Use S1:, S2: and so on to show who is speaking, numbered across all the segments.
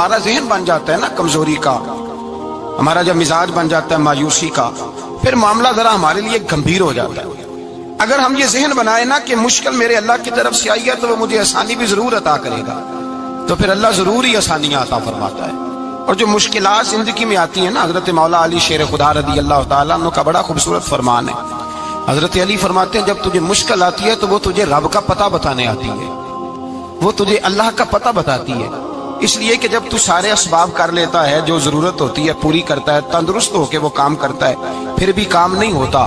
S1: ہمارا ذہن بن جاتا ہے نا کمزوری کا، ہمارا جب مزاج بن جاتا ہے مایوسی کا، پھر معاملہ ذرا ہمارے لیے گمبھیر ہو جاتا ہے۔ اگر ہم یہ ذہن بنائیں نا کہ مشکل میرے اللہ کی طرف سے آئی ہے تو وہ مجھے آسانی بھی ضرور عطا کرے گا، تو پھر اللہ ضرور ہی آسانیاں عطا فرماتا ہے۔ اور جو مشکلات زندگی میں آتی ہیں نا، حضرت مولا علی شیر خدا رضی اللہ تعالیٰ عنہ کا بڑا خوبصورت فرمان ہے۔ حضرت علی فرماتے ہیں جب تجھے مشکل آتی ہے تو وہ تجھے رب کا پتہ بتانے آتی ہے، وہ تجھے اللہ کا پتہ بتاتی ہے۔ اس لیے کہ جب تو سارے اسباب کر لیتا ہے، جو ضرورت ہوتی ہے پوری کرتا ہے، تندرست ہو کے وہ کام کرتا ہے، پھر بھی کام نہیں ہوتا،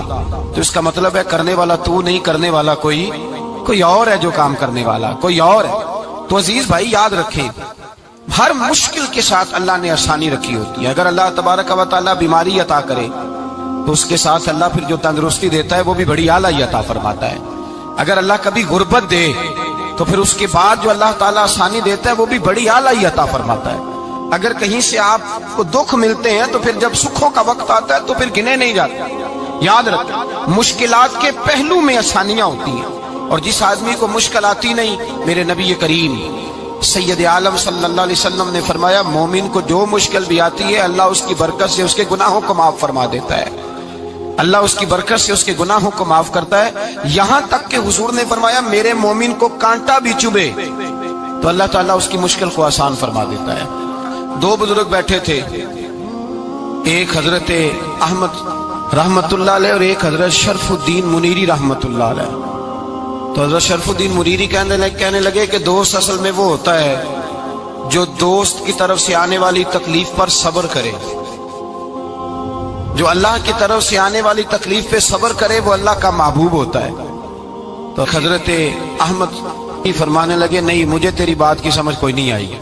S1: تو اس کا مطلب ہے کرنے والا تو نہیں، کرنے والا کوئی اور ہے، جو کام کرنے والا کوئی اور ہے۔ تو عزیز بھائی یاد رکھیں، ہر مشکل کے ساتھ اللہ نے آسانی رکھی ہوتی ہے۔ اگر اللہ تبارک و تعالیٰ بیماری عطا کرے تو اس کے ساتھ اللہ پھر جو تندرستی دیتا ہے وہ بھی بڑی اعلیٰ عطا فرماتا ہے۔ اگر اللہ کبھی غربت دے تو پھر اس کے بعد جو اللہ تعالیٰ آسانی دیتا ہے وہ بھی بڑی اعلیٰ عطا فرماتا ہے۔ اگر کہیں سے آپ کو دکھ ملتے ہیں تو پھر جب سکھوں کا وقت آتا ہے تو پھر گنے نہیں جاتے۔ یاد رکھیں، مشکلات کے پہلو میں آسانیاں ہوتی ہیں، اور جس آدمی کو مشکل آتی نہیں، میرے نبی کریم سید عالم صلی اللہ علیہ وسلم نے فرمایا مومن کو جو مشکل بھی آتی ہے اللہ اس کی برکت سے اس کے گناہوں کو معاف فرما دیتا ہے، اللہ اس کی برکت سے اس کے گناہوں کو معاف کرتا ہے۔ یہاں تک کہ حضور نے فرمایا میرے مومن کو کانٹا بھی چبھے تو اللہ تعالیٰ اس کی مشکل کو آسان فرما دیتا ہے۔ دو بزرگ بیٹھے تھے، ایک حضرت احمد رحمت اللہ علیہ اور ایک حضرت شرف الدین منیری رحمت اللہ علیہ۔ تو حضرت شرف الدین منیری کہنے لگے کہ دوست اصل میں وہ ہوتا ہے جو دوست کی طرف سے آنے والی تکلیف پر صبر کرے، جو اللہ کی طرف سے آنے والی تکلیف پہ صبر کرے وہ اللہ کا محبوب ہوتا ہے۔ تو حضرت احمد فرمانے لگے نہیں، مجھے تیری بات کی سمجھ کوئی نہیں آئی،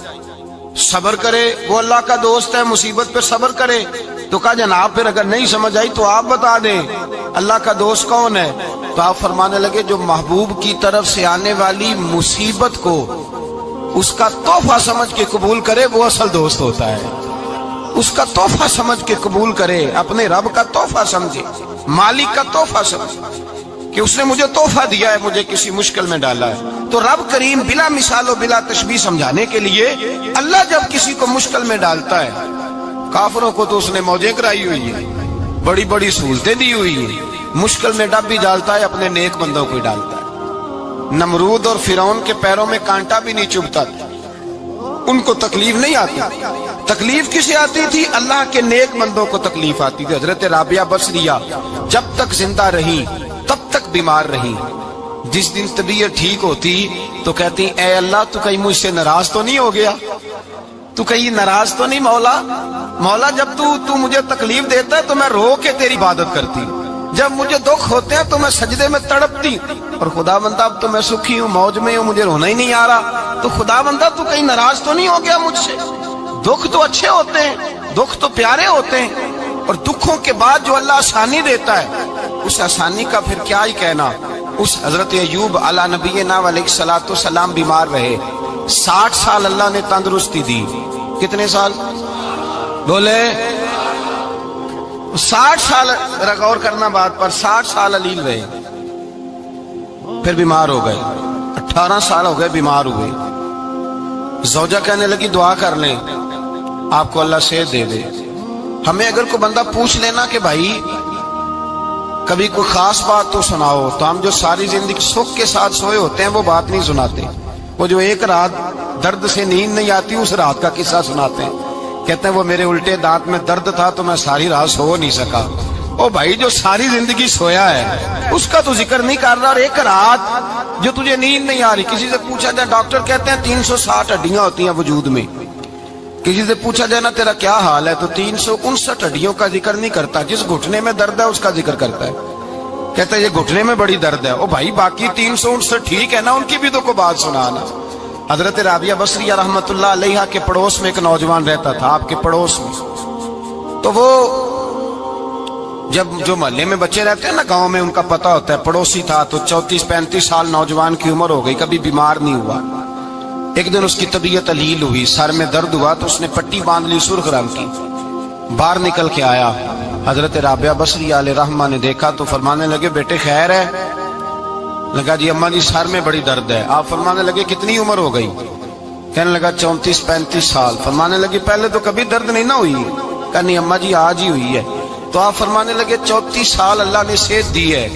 S1: صبر کرے وہ اللہ کا دوست ہے، مصیبت پہ صبر کرے۔ تو کہا جناب پھر اگر نہیں سمجھ آئی تو آپ بتا دیں اللہ کا دوست کون ہے؟ تو آپ فرمانے لگے جو محبوب کی طرف سے آنے والی مصیبت کو اس کا تحفہ سمجھ کے قبول کرے وہ اصل دوست ہوتا ہے۔ اس کا تحفہ سمجھ کے قبول کرے، اپنے رب کا تحفہ سمجھے، مالک کا تحفہ سمجھے کہ اس نے مجھے تحفہ دیا ہے، مجھے کسی مشکل میں ڈالا ہے۔ تو رب کریم بلا مثال و بلا تشبیہ سمجھانے کے لیے اللہ جب کسی کو مشکل میں ڈالتا ہے، کافروں کو تو اس نے موجیں کرائی ہوئی ہے، بڑی بڑی سہولتیں دی ہوئی ہیں، مشکل میں ڈب بھی ڈالتا ہے، اپنے نیک بندوں کو ہی ڈالتا ہے۔ نمرود اور فرعون کے پیروں میں کانٹا بھی نہیں چبھتا تھا، ان کو تکلیف نہیں آتی۔ تکلیف کسے آتی تھی؟ اللہ کے نیک بندوں کو تکلیف آتی تھی۔ حضرت رابعہ بصریہ جب تک زندہ رہی تب تک بیمار رہی، جس دن طبیعت ٹھیک ہوتی تو کہتی اے اللہ تو کہیں مجھ سے ناراض تو نہیں ہو گیا، تو کہیں ناراض تو نہیں مولا جب تو مجھے تکلیف دیتا ہے تو میں رو کے تیری عبادت کرتی، جب مجھے دکھ ہوتے ہیں تو میں سجدے میں تڑپتی، اور خدا بندہ اب تو میں سکھی ہوں، موج میں ہوں، مجھے رونا ہی نہیں آ رہا، تو خدا بندہ تو کہیں ناراض تو نہیں ہو گیا مجھ سے؟ دکھ تو اچھے ہوتے ہیں، دکھ تو پیارے ہوتے ہیں، اور دکھوں کے بعد جو اللہ آسانی دیتا ہے اس آسانی کا پھر کیا ہی کہنا۔ اس حضرت ایوب علی نبینا علیہ الصلوۃ والسلام بیمار رہے، 60 سال اللہ نے تندرستی دی۔ کتنے سال بولے؟ 60 سال، غور کرنا بات پر، 60 سال علیل رہے، پھر بیمار ہو گئے، 18 سال ہو گئے بیمار ہوئے۔ زوجہ کہنے لگی دعا کر لیں آپ کو اللہ صحت دے دے۔ ہمیں اگر کوئی بندہ پوچھ لینا کہ بھائی کبھی کوئی خاص بات تو سناؤ، تو ہم جو ساری زندگی سکھ کے ساتھ سوئے ہوتے ہیں وہ بات نہیں سناتے، وہ جو ایک رات درد سے نیند نہیں آتی اس رات کا قصہ سناتے ہیں، کہتے ہیں وہ میرے الٹے دانت میں درد تھا تو میں ساری رات سو نہیں سکا۔ او بھائی جو ساری زندگی سویا ہے اس کا تو ذکر نہیں کر رہا، اور ایک رات جو تجھے نیند نہیں آ رہی، کسی سے پوچھا جائے، ڈاکٹر کہتے ہیں 360 ہڈیاں ہوتی ہیں وجود میں، کسی سے پوچھا جائے نا تیرا کیا حال ہے تو 359 ہڈیوں کا ذکر نہیں کرتا، جس گھٹنے میں درد ہے اس کا ذکر کرتا ہے، کہتا ہے یہ گھٹنے میں بڑی درد ہے۔ او بھائی باقی 359 ٹھیک ہے نا، ان کی بھی تو کوئی بات سنانا۔ حضرت رابعہ بصریہ رحمت اللہ علیہ کے پڑوس میں ایک نوجوان رہتا تھا، آپ کے پڑوس میں، تو وہ جب جو محلے میں بچے رہتے ہیں نا گاؤں میں، ان کا پتہ ہوتا ہے، پڑوسی تھا تو 34-35 سال نوجوان کی عمر ہو گئی، کبھی بیمار نہیں ہوا۔ ایک دن اس کی طبیعت علیل ہوئی، سر میں درد ہوا تو اس نے پٹی باندھ لی سرخ رنگ کی، باہر نکل کے آیا، حضرت رابعہ بصریہ علیہ رحمہ نے دیکھا تو فرمانے لگے بیٹے خیر ہے؟ لگا جی اماں جی سر میں بڑی درد ہے۔ آپ فرمانے لگے کتنی عمر ہو گئی؟ कहने लगा 34-35 साल। फरमाने लगे पहले तो कभी दर्द नहीं ना हुई। कहा नहीं अम्मा जी आज ही हुई है। तो आप फरमाने लगे 34 साल अल्लाह ने सेहत दी है,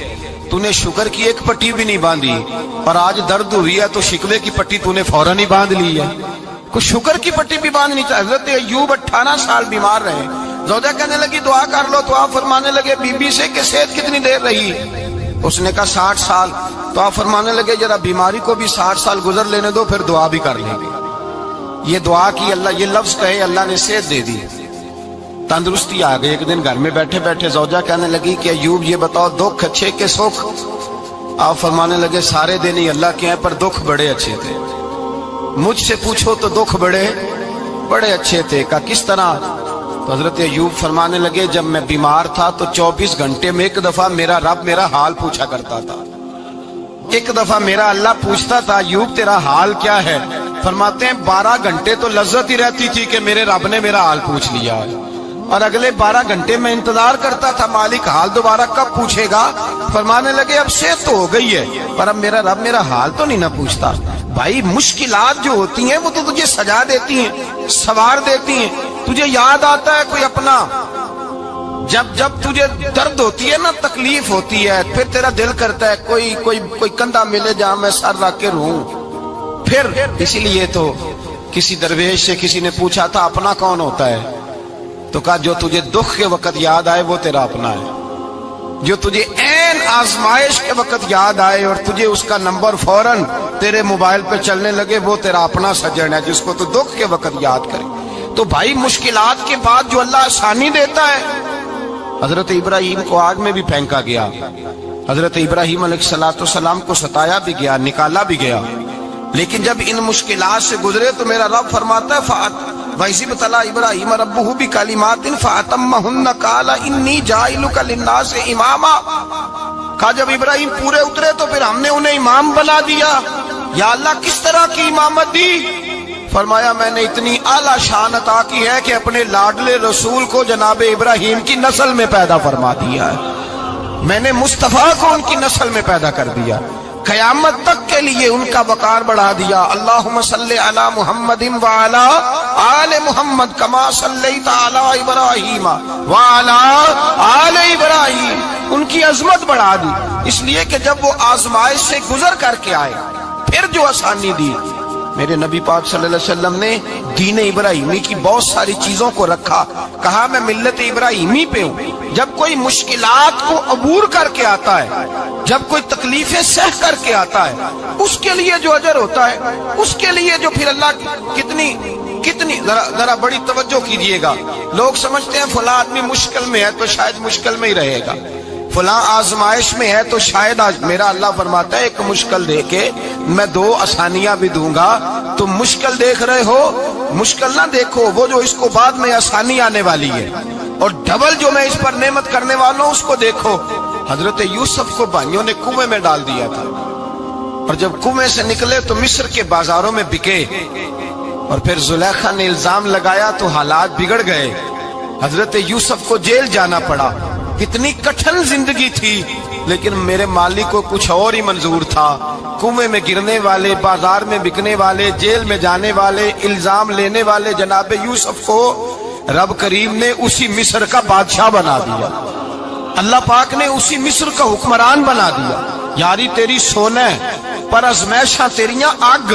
S1: तूने शुक्र की एक पट्टी भी नहीं बांधी, और आज दर्द हुई है तो शिकवे की पट्टी तूने फौरन ही बांध ली है। कुछ शुक्र की पट्टी भी बांधनी चाहिए। हजरत अय्यूब 18 साल बीमार रहे। जोजा कहने लगी दुआ कर लो। तो आप फरमाने लगे बीबी से कि सेहत कितनी देर रही? उसने कहा 60 साल। तो आप फरमाने लगे जरा बीमारी को भी 60 साल गुजर लेने दो, फिर दुआ भी कर लेंगे। ये दुआ की अल्लाह, ये लफ्ज कहे अल्लाह ने सेहत दे दी, तंदुरुस्ती आ गई। एक दिन घर में बैठे बैठे जोजा कहने लगी कि अय्यूब ये बताओ दुख अच्छे के सुख? आप फरमाने लगे सारे दिन ही अल्लाह के हैं, पर दुख बड़े अच्छे थे। मुझसे पूछो तो दुख बड़े अच्छे थे। का किस तरह? तो हजरत अय्यूब फरमाने लगे जब मैं बीमार था तो 24 घंटे में एक दफा मेरा रब मेरा हाल पूछा करता था। एक दफा मेरा अल्लाह पूछता था अय्यूब तेरा हाल क्या है? फरमाते हैं 12 घंटे तो लज्जत ही रहती थी कि मेरे रब ने मेरा हाल पूछ लिया, और अगले 12 घंटे में इंतजार करता था मालिक हाल दोबारा कब पूछेगा। फरमाने लगे अब सेहत तो हो गई है, पर अब मेरा रब मेरा हाल तो नहीं ना पूछता। भाई मुश्किलात जो होती हैं वो तो तुझे सजा देती हैं, सवार देती हैं। तुझे याद आता है कोई अपना, जब तुझे दर्द होती है ना, तकलीफ होती है, फिर तेरा दिल करता है कोई कंधा मिले जहां मैं सर रख के रहूं। फिर इसीलिए तो किसी दरवेश से किसी ने पूछा था अपना कौन होता है? तो कहा जो तुझे दुख के वक्त याद आए वो तेरा अपना है। जो तुझे ऐन आजमाइश के वक्त याद आए और तुझे उसका नंबर फौरन तेरे मोबाइल पे चलने लगे, वो तेरा अपना सज्जन है, जिसको तू दुख के वक्त याद करे। तो भाई मुश्किलात के बाद जो अल्लाह आसानी देता है। हजरत इब्राहिम को आग में भी फेंका गया, हजरत इब्राहिम अलैहिस्सलाम को सताया भी गया, निकाला भी गया, लेकिन जब इन मुश्किलात से गुजरे तो मेरा रब फरमाता है वैसी बतला इब्राहिम रब्बुहु बिकलिमातिन फअतम्महुन्ना काला इन्नी जाइलुका लिन्नासि इमामा। कहा जब इब्राहिम पूरे उतरे तो फिर हमने उन्हें इमाम बना दिया। या अल्लाह किस तरह की इमामत दी? फरमाया मैंने इतनी आला शान अता की है कि अपने लाडले रसूल को जनाबे इब्राहिम की नस्ल में पैदा फरमा दिया है। मैंने मुस्तफा को उनकी नस्ल में पैदा कर दिया, कयामत तक के लिए उनका वकार बढ़ा दिया। अल्लाहुम्मा सल्ली अला मुहम्मदिन व अला आले मुहम्मद कमा सल्लैता अला इब्राहीम व अला आले इब्राहीम। उनकी अजमत बढ़ा दी, इसलिए कि जब वो आजमाइश से गुजर करके आए फिर जो आसानी दी। मेरे नबी पाक सल्लल्लाहु अलैहि वसल्लम ने दीन इब्राहिमी की बहुत सारी चीजों को रखा, कहा मैं मिल्लत इब्राहिमी पे हूँ। जब कोई मुश्किलात को अबूर करके आता है, जब कोई तकलीफें सह करके आता है, उसके लिए जो अजर होता है, उसके लिए जो फिर अल्लाह कितनी जरा बड़ी तवज्जो कीजिएगा। लोग समझते हैं फला आदमी मुश्किल में है तो शायद मुश्किल में ही रहेगा, फला आजमाइश में है तो शायद आज। मेरा अल्लाह फरमाता है एक मुश्किल दे के मैं 2 आसानियां भी दूंगा। तुम मुश्किल देख रहे हो, मुश्किल ना देखो, वो जो इसको बाद में आसानी आने वाली है, और डबल जो मैं इस पर नेमत करने वाला हूं उसको देखो। हजरत यूसुफ को भाइयों ने कुएं में डाल दिया था, और जब कुएं से निकले तो मिस्र के बाजारों में बिके, और फिर जुलेखा ने इल्जाम लगाया तो हालात बिगड़ गए। हजरत यूसुफ को जेल जाना पड़ा। कितनी कठिन जिंदगी थी, लेकिन मेरे मालिक को कुछ और ही मंजूर था। कुएं में गिरने वाले, बाजार में बिकने वाले, जेल में जाने वाले, इल्जाम लेने वाले जनाब यूसुफ को रब करीम ने उसी मिस्र का बादशाह बना दिया। अल्लाह पाक ने उसी मिस्र का हुक्मरान बना दिया। यारी तेरी सोना पर अजमैशा तेरियां अग,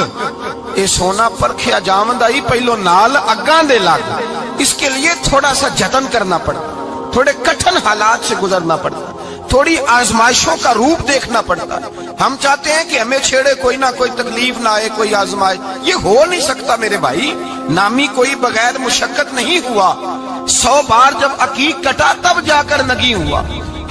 S1: ये सोना परखिया जावंदा ही पहलो नाल अग्गां दे लग। इसके लिए थोड़ा सा जतन करना पड़ता, थोड़े कठिन हालात से गुजरना पड़ता, थोड़ी आजमाइशों का रूप देखना पड़ता। हम चाहते हैं कि हमें छेड़े कोई ना कोई तकलीफ ना आए, कोई आजमाइश, ये हो नहीं सकता मेरे भाई। नामी कोई बगैर मुशक्कत नहीं हुआ। 100 बार जब अकीक कटा तब जाकर नगी हुआ।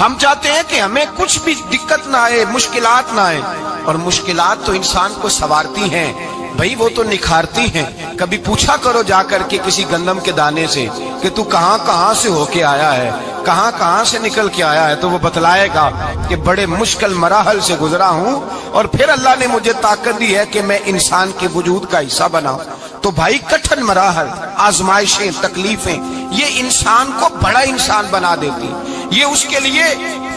S1: हम चाहते हैं कि हमें कुछ भी दिक्कत ना आए, मुश्किलात ना आए, और मुश्किलात तो इंसान को संवारती हैं भाई, वो तो निखारती हैं। कभी पूछा करो जाकर के किसी गंदम के दाने से कि तू कहां से होके आया है, कहां से निकल के आया है, तो वो बतलाएगा कि बड़े मुश्किल मराहल से गुजरा हूं, और फिर अल्लाह ने मुझे ताकत दी है कि मैं इंसान के वजूद का हिस्सा बनाऊं। तो भाई कठिन मराहल, आजमाइशें, तकलीफें, ये इंसान को बड़ा इंसान बना देती, ये उसके लिए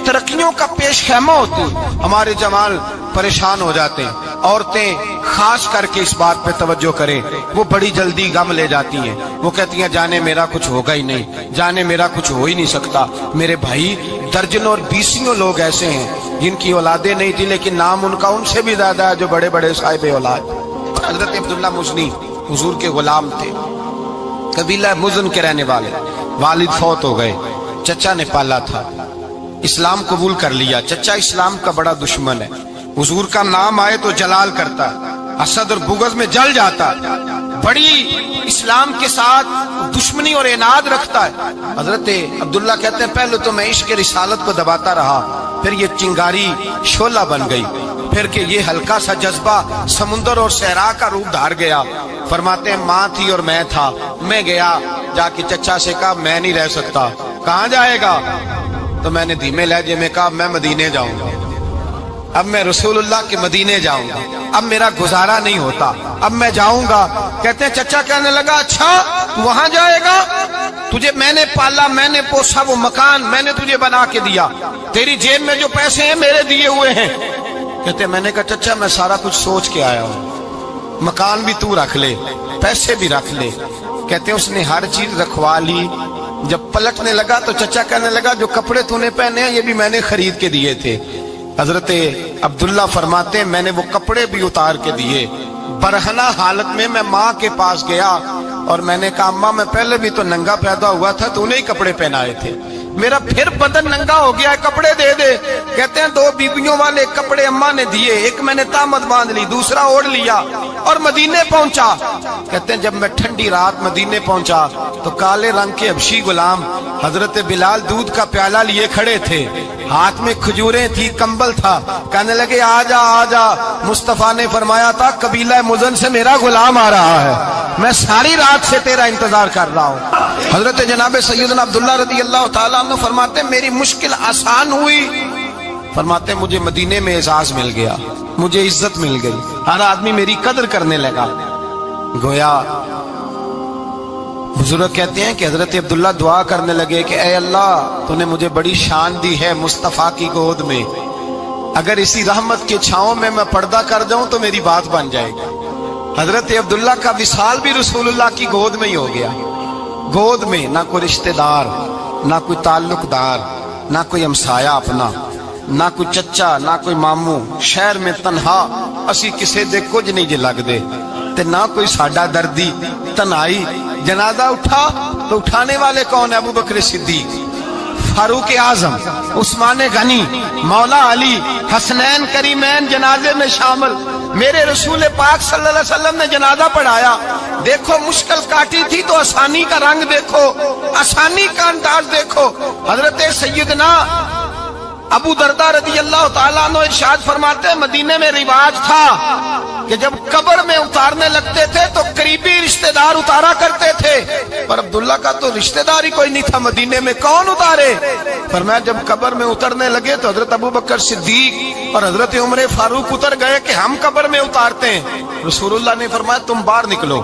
S1: तरक्कियों का पेश खैमा होती। हमारे जमाल परेशान हो जाते हैं, औरतें खास करके इस बात पे तवज्जो करें, वो बड़ी जल्दी गम ले जाती हैं। वो कहती हैं जाने मेरा कुछ होगा ही नहीं, जाने मेरा कुछ हो ही नहीं सकता। मेरे भाई दर्जनों और बीसियों लोग ऐसे हैं जिनकी औलादे नहीं थी, लेकिन नाम उनका उनसे भी ज्यादा है जो बड़े बड़े साहिब औलाद। हजरत अब्दुल्ला मुज़नी हुजूर के गुलाम थे, कबीला मुज़न के रहने वाले। वालिद फौत हो गए, चचा ने पाला था, इस्लाम कबूल कर लिया। चचा इस्लाम का बड़ा दुश्मन है, हुजूर का नाम आए तो जलाल करता, असद और बुगज में जल जाता, बड़ी इस्लाम के साथ दुश्मनी और इनाद रखता है। हजरत अब्दुल्ला कहते हैं पहले तो मैं इश्क रिसालत को दबाता रहा, फिर ये चिंगारी शोला बन गई, फिर के ये हल्का सा जज्बा समुंदर और सहरा का रूप धार गया। फरमाते हैं माँ थी और मैं था, मैं गया जाके चचा से कहा मैं नहीं रह सकता। कहाँ जाएगा? तो मैंने धीमे लहजे में कहा मैं मदीने जाऊंगा, अब मैं रसूलुल्लाह के मदीने जाऊंगा, अब मेरा गुजारा नहीं होता, अब मैं जाऊंगा। कहते हैं चचा कहने लगा अच्छा वहां जाएगा, तुझे मैंने पाला, मैंने पोसा, वो मकान मैंने तुझे बना के दिया, तेरी जेब में जो पैसे हैं मेरे दिए हुए हैं। कहते मैंने कहा चचा मैं सारा कुछ सोच के आया हूँ, मकान भी तू रख ले, पैसे भी रख ले। कहते उसने हर चीज रखवा ली। जब पलटने लगा तो चचा कहने लगा जो कपड़े तूने पहने हैं ये भी मैंने खरीद के दिए थे। हजरत अब्दुल्ला फरमाते हैं मैंने वो कपड़े भी उतार के दिए। बरहना हालत में मैं माँ के पास गया और मैंने कहा अम्मा मैं पहले भी तो नंगा पैदा हुआ था, तूने ही कपड़े पहनाए थे, मेरा फिर बदन नंगा हो गया है, कपड़े दे दे। कहते हैं 2 बीबियों वाले कपड़े अम्मा ने दिए, एक मैंने तामत बांध ली, दूसरा ओढ़ लिया और मदीने पहुंचा। कहते हैं जब मैं ठंडी रात मदीने पहुंचा तो काले रंग के हबशी गुलाम हजरत बिलाल दूध का प्याला लिए खड़े थे, हाथ में खजूरें थी, कंबल था। कहने लगे आजा आजा, मुस्तफा ने फरमाया था कबीला मुज़न से मेरा गुलाम आ रहा है, मैं सारी रात से तेरा इंतजार कर रहा हूँ। हजरत जनाब सैयदना अब्दुल्ला रज़ी अल्लाह ताला अन्हु फरमाते मेरी मुश्किल आसान हुई। फरमाते मुझे मदीने में एजाज मिल गया, मुझे इज्जत मिल गई, हर आदमी मेरी कदर करने लगा। गोया बुजुर्ग कहते हैं कि हजरत अब्दुल्ला दुआ करने लगे कि ऐ अल्लाह तूने मुझे बड़ी शान दी है मुस्तफा की गोद में, अगर इसी रहमत के छांव में मैं पर्दा कर जाऊं तो मेरी बात बन जाएगी। हजरत अब्दुल्ला का विसाल भी रसूलुल्लाह की गोद में ही हो गया। गोद में ना कोई रिश्तेदार, ना कोई ताल्लुकदार, ना कोई हमसाया अपना, ना कोई चचा, ना कोई मामू, शहर में तन्हा असी किसे दे कुछ नहीं जे लगदे ते ना कोई साडा दर्दी। तन्हाई जनाजा उठा तो उठाने वाले कौन है? अबू बकर सिद्दीक, फारूक आजम, उस्मान गनी, मौला अली, हसनैन करीमैन जनाजे में शामिल। मेरे रसूल पाक सल्लल्लाहु अलैहि वसल्लम ने जनाजा पढ़ाया। देखो मुश्किल काटी थी तो आसानी का रंग देखो, आसानी का अंदाज देखो। हजरत सैयदना अबू दरदा रज़ी अल्लाह ताला अन्हु इरशाद फरमाते हैं मदीने में रिवाज था कि जब कब्र में उतारने लगते थे तो करीबी रिश्तेदार उतारा करते थे, पर अब्दुल्ला का तो रिश्तेदार ही कोई नहीं था मदीने में, कौन उतारे? फरमाया जब कब्र में उतरने लगे तो हजरत अबू बकर सिद्दीक और हजरत उमर फारूक उतर गए कि हम कब्र में उतारते हैं। रसूलुल्लाह ने फरमाया तुम बाहर निकलो,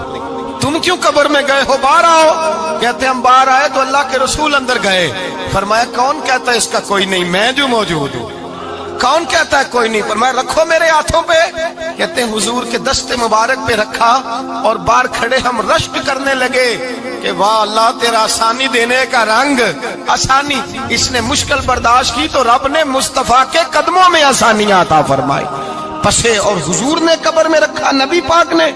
S1: तुम क्यों कब्र में गए हो, बाहर आओ। कहते हम बाहर आए तो अल्लाह के रसूल अंदर गए। फरमाया कौन कहता है इसका कोई नहीं, मैं जो मौजूद हूँ। कौन कहता है कोई नहीं? फरमाया रखो मेरे हाथों पे। कहते हैं हुजूर के दस्ते मुबारक पे रखा और बाहर खड़े हम रश्क करने लगे कि वाह अल्लाह तेरा आसानी देने का रंग, आसानी। इसने मुश्किल बर्दाश्त की तो रब ने मुस्तफा के कदमों में आसानियां अता फरमाई। पसे और हुजूर ने कब्र में रखा, नबी पाक ने।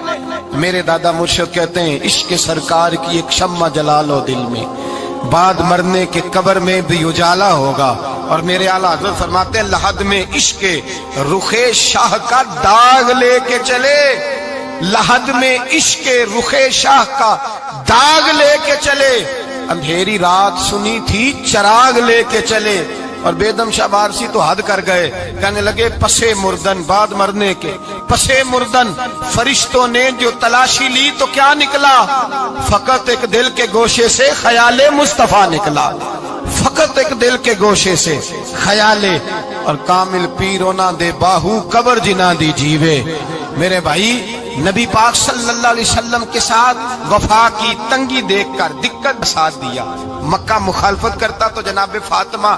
S1: मेरे दादा मुर्शिद कहते हैं इश्क सरकार की एक शम्मा जला लो दिल में, बाद मरने के कब्र में भी उजाला होगा। और मेरे आला हज़रत फरमाते हैं लहद में इश्क रुखे शाह का दाग लेके चले, लहद में इश्क रुखे शाह का दाग लेके चले। अंधेरी रात सुनी थी चिराग लेके चले। और बेदम शाह बारसी तो हद कर गए, कहने लगे पसे मुर्दन, बाद मरने के पसे मुर्दन फरिश्तों ने जो तलाशी ली तो क्या निकला? फकत एक दिल के गोशे से ख्याले मुस्तफा निकला, फकत एक दिल के गोशे से ख्याले। और कामिल पीरो ना दे बाहू कबर जिना दी जीवे। मेरे भाई नबी पाक सल्लल्लाहु अलैहि वसल्लम के साथ वफा की तंगी देखकर दिक्कत साथ दिया। मक्का मुखालफत करता तो जनाब फातिमा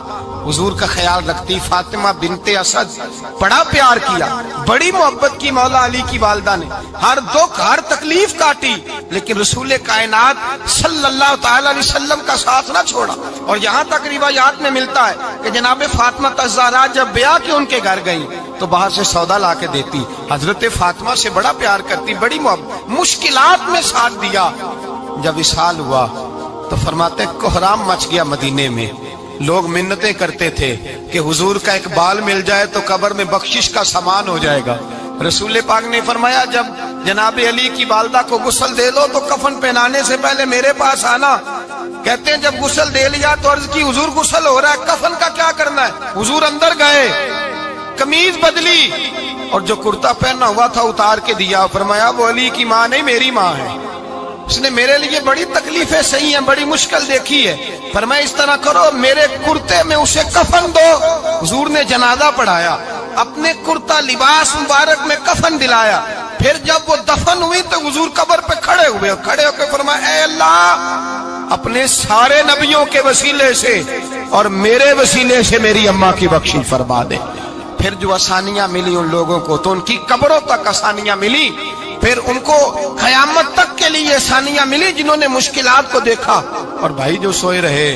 S1: हुजूर का ख्याल रखती। फातिमा बिनते असद बड़ा प्यार किया, बड़ी मोहब्बत की मौला अली की वालदा ने, हर दुख हर तकलीफ काटी, लेकिन रसूल कायनात सल्लल्लाहु ताला अलैहि वसल्लम का साथ ना छोड़ा। और यहाँ तक रिवायात में मिलता है कि जनाब फातिमा ज़हरा जब ब्याह के उनके घर गई तो बाहर से सौदा ला के देती। हजरत फातिमा से बड़ा प्यार करती, बड़ी मोहब्बत, मुश्किलात में साथ दिया। जब विसाल हुआ तो फरमाते कोहराम मच गया मदीने में। लोग मिन्नतें करते थे कि हुजूर का एक बाल मिल जाए तो कब्र में बख्शिश का सामान हो जाएगा। रसूल पाक ने फरमाया जब जनाब अली की वालदा को गुस्ल दे लो तो कफन पहनाने से पहले मेरे पास आना। कहते हैं जब गुस्ल दे लिया तो अर्ज की हुजूर गुस्ल हो रहा है, कफन का क्या करना है। हुजूर अंदर गए, कमीज बदली और जो कुर्ता पहना हुआ था उतार के दिया। फरमाया वो अली की माँ नहीं मेरी माँ है, उसने मेरे लिए बड़ी तकलीफें सही हैं, बड़ी मुश्किल देखी है। फरमाया इस तरह करो मेरे कुर्ते में उसे कफन दो। हुजूर ने जनाजा पढ़ाया, अपने कुर्ता लिबास मुबारक में कफन दिलाया। फिर जब वो दफन हुई तो हुजूर कब्र पे खड़े हुए, खड़े होकर फरमाया ऐ अल्लाह अपने सारे नबियों के वसीले से और मेरे वसीले से मेरी अम्मा की बख्शिश फरमा दे। फिर जो आसानियां मिली उन लोगों को तो उनकी कब्रों तक आसानियां मिली, फिर उनको कयामत तक के लिए आसानियां मिली जिन्होंने मुश्किलात को देखा। और भाई जो सोए रहे,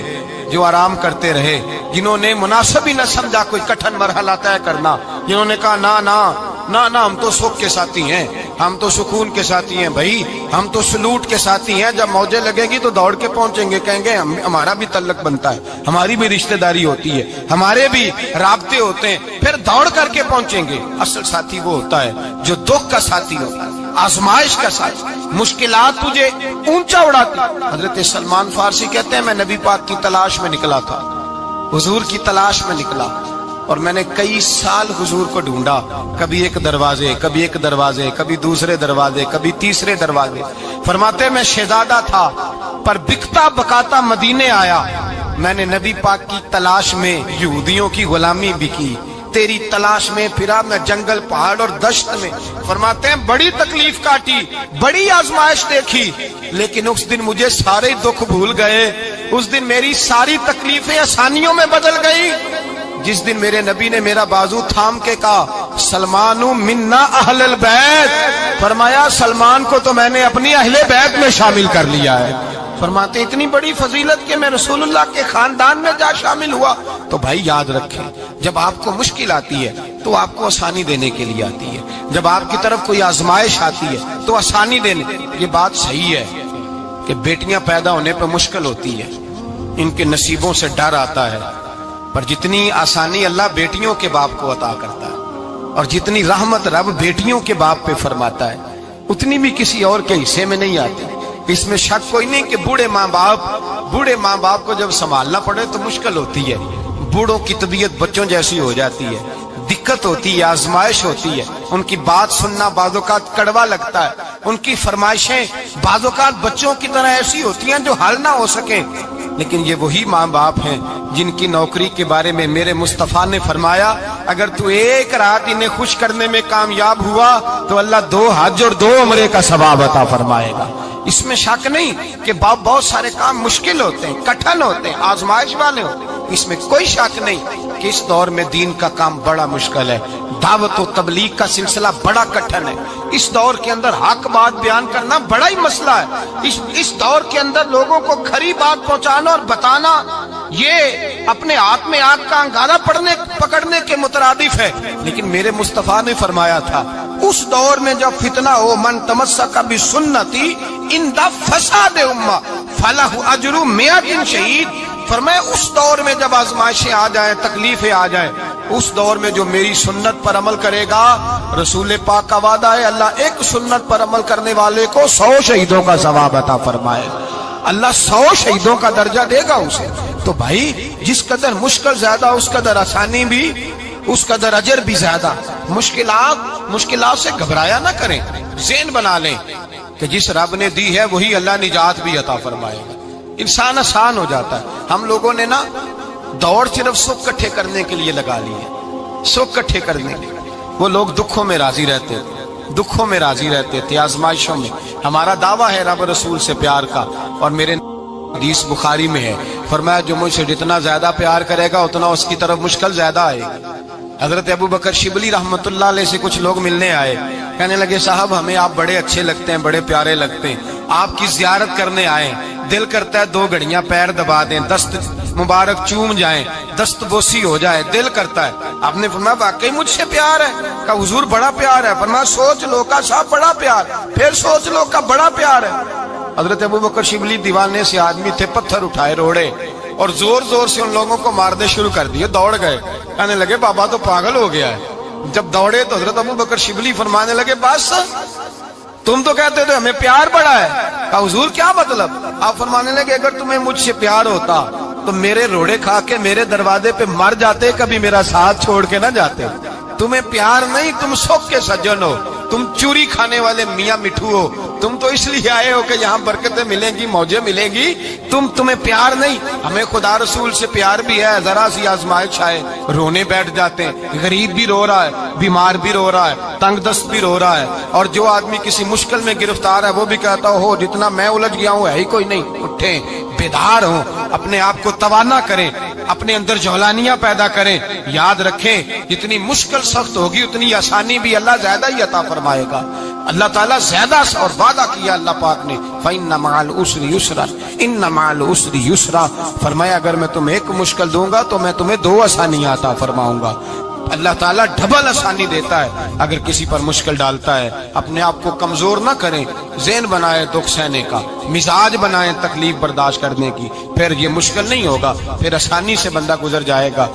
S1: जो आराम करते रहे, जिन्होंने मुनासिब ही न समझा कोई कठिन मरहला तय करना, जिन्होंने कहा ना ना ना ना हम तो सुख के साथी हैं, हम तो सुकून के साथी हैं, भाई हम तो सलूट के साथी हैं। जब मौजे लगेगी तो दौड़ के पहुंचेंगे, कहेंगे हमारा भी तल्लक बनता है, हमारी भी रिश्तेदारी होती है, हमारे भी राब्ते होते हैं, फिर दौड़ करके पहुंचेंगे। असल साथी वो होता है जो दुख का साथी होता है, आजमाइश का साथी, मुश्किलात तुझे ऊंचा उड़ाती। हजरत सलमान फारसी कहते हैं मैं नबी पाक की तलाश में निकला था, हुजूर की तलाश में निकला और मैंने कई साल हुजूर को ढूंढा। कभी एक दरवाजे, कभी एक दरवाजे, कभी दूसरे दरवाजे, कभी तीसरे दरवाजे। फरमाते मैं शहजादा था पर बिकता बकाता मदीने आया। मैंने नबी पाक की तलाश में यहूदियों की गुलामी भी की, तेरी तलाश में फिरा मैं जंगल पहाड़ और दश्त में। फरमाते हैं बड़ी तकलीफ काटी, बड़ी आजमाइश देखी, लेकिन उस दिन मुझे सारे दुख भूल गए। उस दिन मेरी सारी तकलीफें आसानियों में बदल गई जिस दिन मेरे नबी ने मेरा बाजू थाम के कहा सलमानु मिन्ना अहलल बैत। फरमाया सलमान को तो मैंने अपनी अहले बैत में शामिल कर लिया है। फरमाते इतनी बड़ी फजीलत के मैं रसूलुल्लाह के खानदान में जा शामिल हुआ। तो भाई याद रखें जब आपको मुश्किल आती है तो आपको आसानी देने के लिए आती है, जब आपकी तरफ कोई आजमाइश आती है तो आसानी देने। ये बात सही है कि बेटियां पैदा होने पर मुश्किल होती है, इनके नसीबों से डर आता है, पर जितनी आसानी अल्लाह बेटियों के बाप को अता करता है और जितनी रहमत रब बेटियों के बाप पे फरमाता है उतनी भी किसी और के हिस्से में नहीं आती। इसमें शक कोई नहीं कि बूढ़े माँ बाप को जब संभालना पड़े तो मुश्किल होती है। बूढ़ों की तबीयत बच्चों जैसी हो जाती है, दिक्कत होती है, आजमाइश होती है, उनकी बात सुनना बाज़ोकात कड़वा लगता है, उनकी फरमाइशें बाज़ोकात बच्चों की तरह ऐसी होती हैं जो हल ना हो सके। लेकिन ये वही माँ बाप हैं जिनकी नौकरी के बारे में मेरे मुस्तफ़ा ने फरमाया अगर तू एक रात इन्हें खुश करने में कामयाब हुआ तो अल्लाह 2 हज और 2 उम्रे का सवाब अता फरमाएगा। इसमें शक नहीं कि बाप बहुत सारे काम मुश्किल होते हैं, कठिन होते हैं, आजमाइश वाले होते हैं। इसमें कोई शक नहीं कि इस दौर में दीन का काम बड़ा मुश्किल है, दावत और तबलीग का सिलसिला बड़ा कठिन है। इस दौर के अंदर हक बात बयान करना बड़ा ही मसला है। इस दौर के अंदर लोगों को खरी बात पहुंचाना और बताना ये अपने हाथ में आग का अंगारा पकड़ने के मुतरादिफ है। लेकिन मेरे मुस्तफा ने फरमाया था उस दौर में जब फितना हो मन तमस्सका भी सुन्नती इंदा फसाद उम्मा फलहु अजरु मियातिन शहीद। फरमाया उस दौर में जब आजमाइशें आ जाएं, तकलीफें आ जाएं, उस दौर में जो मेरी सुन्नत पर अमल करेगा, रसूल पाक का वादा है अल्लाह एक सुन्नत पर अमल करने वाले को 100 शहीदों का सवाब अता फरमाए। अल्लाह 100 शहीदों का दर्जा देगा उसे। तो भाई जिस कदर मुश्किल ज्यादा उस कदर आसानी भी, उस कदर अजर भी ज्यादा। मुश्किलात से घबराया ना करें, ज़हन बना लें कि जिस रब ने दी है वही अल्लाह निजात भी अता फरमाएगा। इंसान आसान हो जाता है। हम लोगों ने ना दौड़ सिर्फ सुख इकट्ठे करने के लिए लगा ली है, सुख इकट्ठे करने के लिए। वो लोग दुखों में राजी रहते थे, दुखों में राजी रहते थे, आजमाइशों में। हमारा दावा है रब रसूल से प्यार का और मेरे حدیث بخاری میں ہے، فرمایا جو مجھ سے جتنا زیادہ پیار کرے گا اتنا اس کی طرف مشکل زیادہ آئے گی۔ حضرت ابو بکر شبلی رحمت اللہ علیہ سے کچھ لوگ ملنے آئے، کہنے لگے صاحب ہمیں آپ بڑے اچھے لگتے ہیں، بڑے پیارے لگتے ہیں، آپ کی زیارت کرنے آئے، دل کرتا ہے 2 گھڑیاں پیر دبا دیں، دست مبارک چوم جائیں، دست بوسی ہو جائے، دل کرتا ہے۔ آپ نے فرمایا واقعی مجھ سے پیار ہے؟ کہا حضور بڑا پیار ہے۔ فرمایا سوچ لو کا صاحب بڑا پیار، پھر سوچ لو کا بڑا پیار ہے۔ حضرت ابو بکر شبلی دیوانے سے آدمی تھے، پتھر اٹھائے روڑے اور زور زور سے ان لوگوں کو مارنے شروع کر دیے، دوڑ گئے، کہنے لگے بابا تو پاگل ہو گیا ہے۔ جب دوڑے تو حضرت ابو بکر شبلی فرمانے لگے بس تم تو کہتے تھے ہمیں پیار بڑا ہے۔ کہا حضور کیا مطلب؟ آپ فرمانے لگے اگر تمہیں مجھ سے پیار ہوتا تو میرے روڑے کھا کے میرے دروازے پہ مر جاتے، کبھی میرا ساتھ چھوڑ کے نہ جاتے۔ تمہیں پیار نہیں، تم سوکھ کے سجن ہو، تم چوری کھانے والے میاں مٹھو ہو، تم تو اس لیے آئے ہو کہ یہاں برکتیں ملیں گی، موجیں ملیں گی، تمہیں پیار نہیں۔ ہمیں خدا رسول سے پیار بھی ہے، ذرا سی آزمائش آئے رونے بیٹھ جاتے ہیں، غریب بھی رو رہا ہے، بیمار بھی رو رہا ہے، تنگ دست بھی رو رہا ہے، اور جو آدمی کسی مشکل میں گرفتار ہے وہ بھی کہتا ہو جتنا میں الجھ گیا ہوں ہے ہی کوئی نہیں۔ اٹھیں، بیدار ہوں، اپنے آپ کو توانا کریں، اپنے اندر جولانیاں پیدا کریں، یاد رکھیں جتنی مشکل سخت ہوگی اتنی آسانی بھی اللہ زیادہ ہی عطا فرمائے گا۔ اللہ تعالیٰ زیادہ اور وعدہ کیا اللہ پاک نے، فَإِنَّ مَعَ الْعُسْرِ يُسْرًا إِنَّ مَعَ الْعُسْرِ يُسْرًا، فرمایا اگر میں تمہیں ایک مشکل دوں گا تو میں تمہیں 2 آسانیاں عطا فرماؤں گا۔ اللہ تعالیٰ ڈبل آسانی دیتا ہے اگر کسی پر مشکل ڈالتا ہے۔ اپنے آپ کو کمزور نہ کریں، ذہن بنائے دکھ سہنے کا، مزاج بنائیں تکلیف برداشت کرنے کی، پھر یہ مشکل نہیں ہوگا، پھر آسانی سے بندہ گزر جائے گا۔